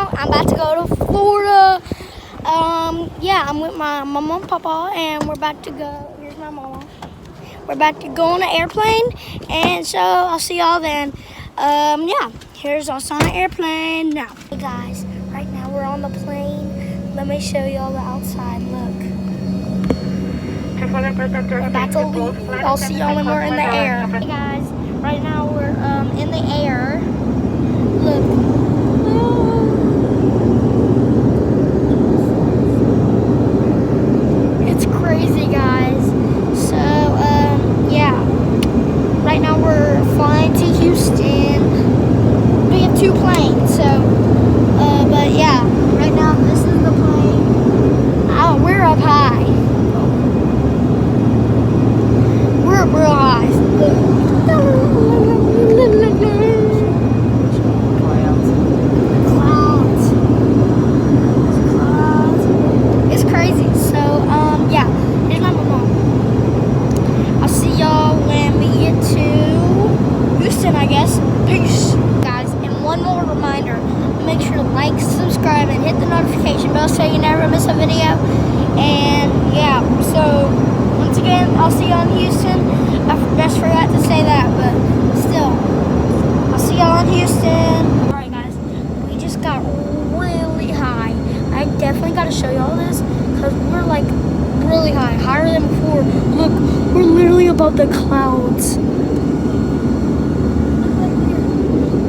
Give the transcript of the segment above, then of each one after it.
now I'm about to go to Florida. Yeah, I'm with my mama and papa, and we're about to go. Here's my mama. We're about to go on an airplane, and so I'll see y'all then. Yeah, here's us on an airplane now. Hey guys, right now we're on the plane. Let me show y'all the outside. Look. We're about to leave. I'll see y'all when we're in the air. Hey guys, right now we're in the air. Look. It's crazy, guys. So, yeah. Right now we're flying to Houston. We have 2 planes, so, but yeah. Right now, this is the plane. Oh, we're up high. We're up real high. Clouds. It's crazy. So, yeah. Here's my mom. I'll see y'all when we get to Houston, I guess. Peace. Guys, and one more reminder. Make sure to like, subscribe, and hit the notification bell so you never miss a video. And, yeah. So, once again, I'll see y'all in Houston. I just forgot to say that, but still. I'll see y'all in Houston. Alright, guys. We just got really high. I definitely got to show y'all this because we're like really high, higher than before. Look, we're literally above the clouds.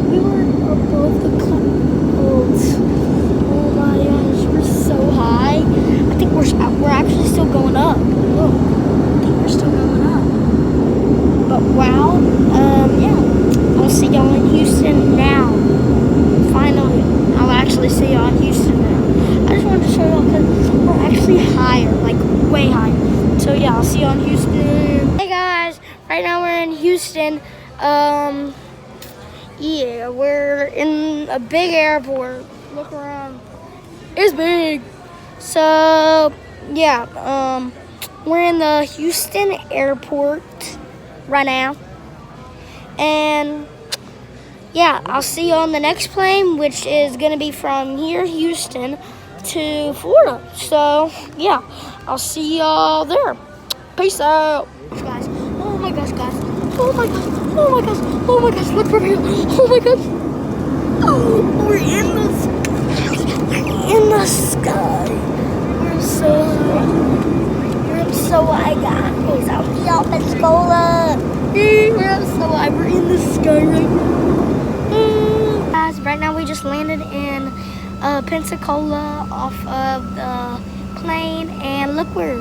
We were above the clouds. Oh my gosh, we're so high. I think we're actually still going up. Look, I think we're still going up. But wow, yeah. I'll see y'all in Houston now. Finally, I'll actually see y'all in Houston now. I just wanted to show y'all because we're actually higher, like way higher. So yeah, I'll see you on Houston. Hey guys, right now we're in Houston. Yeah, we're in a big airport. Look around, it's big. So yeah, we're in the Houston airport right now, and yeah, I'll see you on the next plane, which is gonna be from here, Houston, to Florida. So yeah, I'll see y'all there. Peace out. Guys, oh my gosh, guys. Oh my gosh, oh my gosh, oh my gosh, look from here. Oh my gosh. Oh, we're in the sky. We're so high. We're up so high, guys. I'll see y'all in Pensacola. We're up so high. We're in the sky right now. Guys, right now we just landed in Pensacola off of the plane, and look where.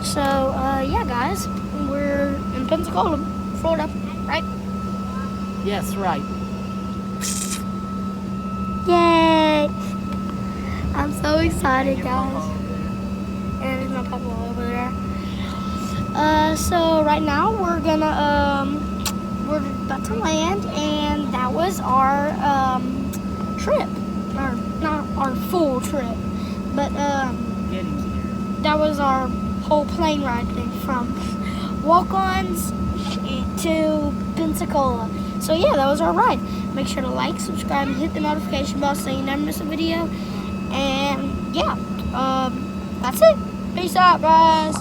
So yeah, guys, we're in Pensacola, Florida, right? Yes, right. Yay! I'm so excited, guys. And there's my papa over there. So right now we're about to land, and that was our trip, or not our full trip, but Getting here. that was our whole plane ride thing from Walk-Ons to Pensacola. So yeah, that was our ride. Make sure to like, subscribe, and hit the notification bell so you never miss a video. And yeah, that's it. Peace out, guys.